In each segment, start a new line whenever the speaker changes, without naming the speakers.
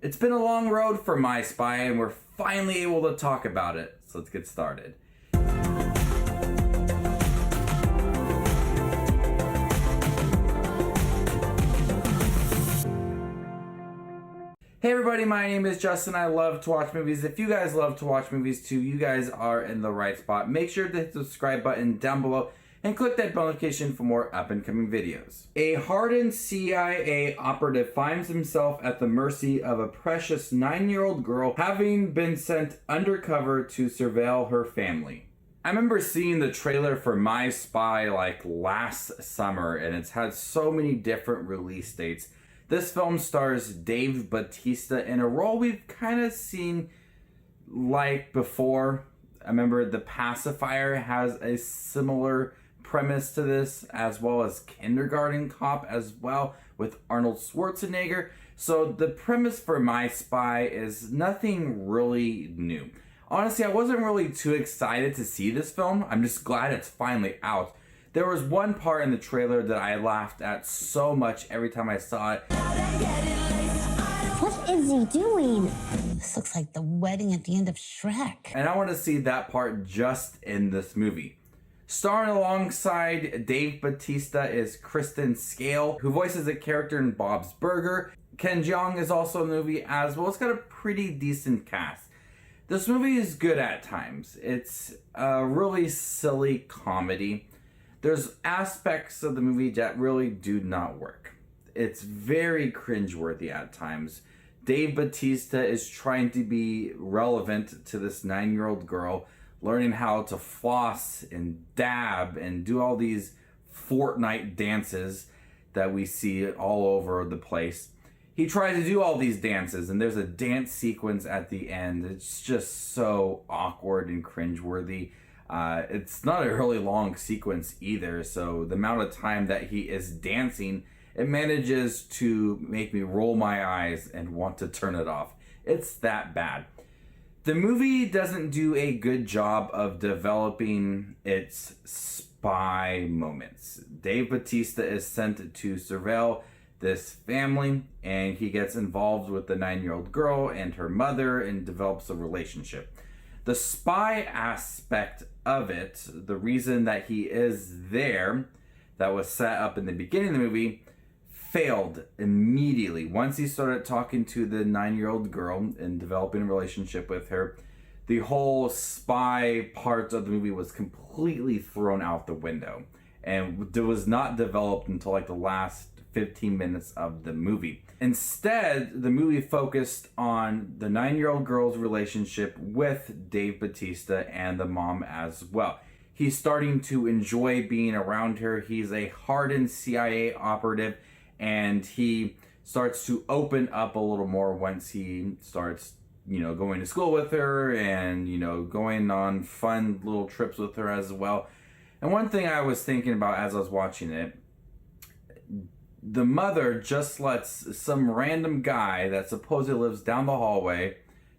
It's been a long road for My Spy, and we're finally able to talk about it. So let's get started. Hey everybody, my name is Justin. I love to watch movies. If you guys love to watch movies too, you guys are in the right spot. Make sure to hit the subscribe button down below and click that bell notification for more up and coming videos. A hardened CIA operative finds himself at the mercy of a precious 9-year-old girl having been sent undercover to surveil her family. I remember seeing the trailer for My Spy like last summer, and it's had so many different release dates. This film stars Dave Bautista in a role we've kind of seen like before. I remember The Pacifier has a similar premise to this, as well as Kindergarten Cop as well with Arnold Schwarzenegger. So the premise for My Spy is nothing really new. Honestly, I wasn't really too excited to see this film. I'm just glad it's finally out. There was one part in the trailer that I laughed at so much every time I saw it.
What is he doing? This looks like the wedding at the end of Shrek.
And I want to see that part just in this movie. Starring alongside Dave Bautista is Kristen Scale, who voices a character in Bob's Burger. Ken Jeong is also in the movie as well. It's got a pretty decent cast. This movie is good at times. It's a really silly comedy. There's aspects of the movie that really do not work. It's very cringeworthy at times. Dave Bautista is trying to be relevant to this 9-year-old girl, learning how to floss and dab and do all these Fortnite dances that we see all over the place. He tries to do all these dances, and there's a dance sequence at the end. It's just so awkward and cringeworthy. It's not a really long sequence either, so the amount of time that he is dancing, it manages to make me roll my eyes and want to turn it off. It's that bad. The movie doesn't do a good job of developing its spy moments. Dave Bautista is sent to surveil this family, and he gets involved with the 9-year-old girl and her mother and develops a relationship. The spy aspect of it, the reason that he is there, that was set up in the beginning of the movie, failed immediately. Once he started talking to the 9-year-old girl and developing a relationship with her, the whole spy part of the movie was completely thrown out the window. And it was not developed until like the last 15 minutes of the movie. Instead, the movie focused on the 9-year-old girl's relationship with Dave Bautista and the mom as well. He's starting to enjoy being around her. He's a hardened CIA operative, and he starts to open up a little more once he starts, going to school with her and, going on fun little trips with her as well. And one thing I was thinking about as I was watching it, the mother just lets some random guy that supposedly lives down the hallway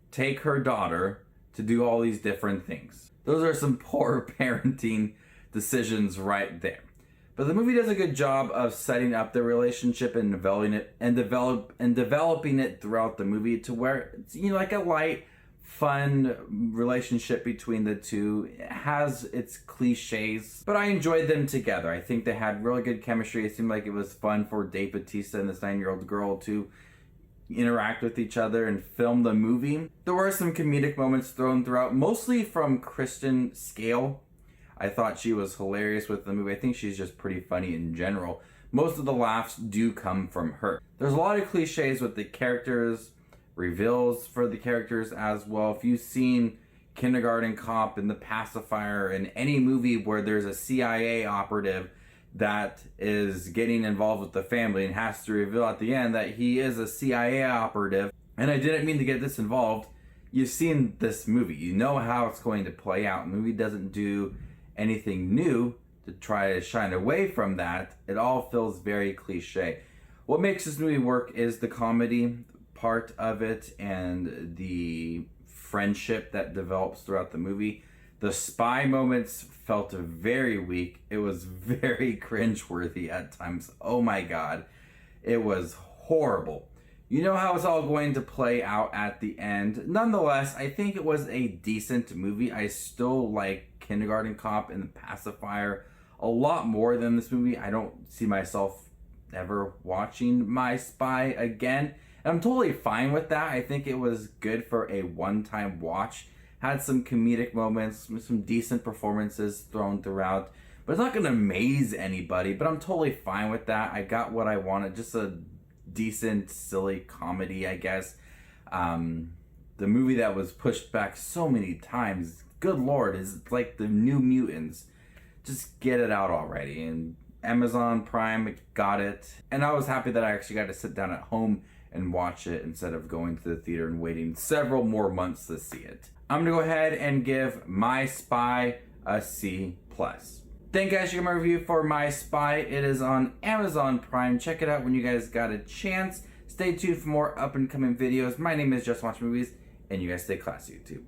take her daughter to do all these different things. Those are some poor parenting decisions right there. But the movie does a good job of setting up the relationship and developing it throughout the movie to where it's like a light, fun relationship between the two. It has its cliches, but I enjoyed them together. I think they had really good chemistry. It seemed like it was fun for Dave Bautista and this 9-year-old girl to interact with each other and film the movie. There were some comedic moments thrown throughout, mostly from Kristen Scale. I thought she was hilarious with the movie. I think she's just pretty funny in general. Most of the laughs do come from her. There's a lot of cliches with the characters, reveals for the characters as well. If you've seen Kindergarten Cop and The Pacifier and any movie where there's a CIA operative that is getting involved with the family and has to reveal at the end that he is a CIA operative, and I didn't mean to get this involved, you've seen this movie. You know how it's going to play out. The movie doesn't do anything new to try to shine away from that. It all feels very cliche. What makes this movie work is the comedy part of it and the friendship that develops throughout the movie. The spy moments felt very weak. It was very cringeworthy at times. Oh my god. It was horrible. You know how it's all going to play out at the end. Nonetheless, I think it was a decent movie. I still like Kindergarten Cop and The Pacifier a lot more than this movie. I don't see myself ever watching My Spy again. And I'm totally fine with that. I think it was good for a one-time watch. Had some comedic moments, some decent performances thrown throughout. But it's not going to amaze anybody, but I'm totally fine with that. I got what I wanted. Just a decent, silly comedy, I guess. The movie that was pushed back so many times, good lord, is like the New Mutants. Just get it out already. And Amazon Prime got it. And I was happy that I actually got to sit down at home and watch it instead of going to the theater and waiting several more months to see it. I'm gonna go ahead and give My Spy a C+. Thank you guys for my review for My Spy. It is on Amazon Prime. Check it out when you guys got a chance. Stay tuned for more up and coming videos. My name is Just Watch Movies, and you guys stay classy, YouTube.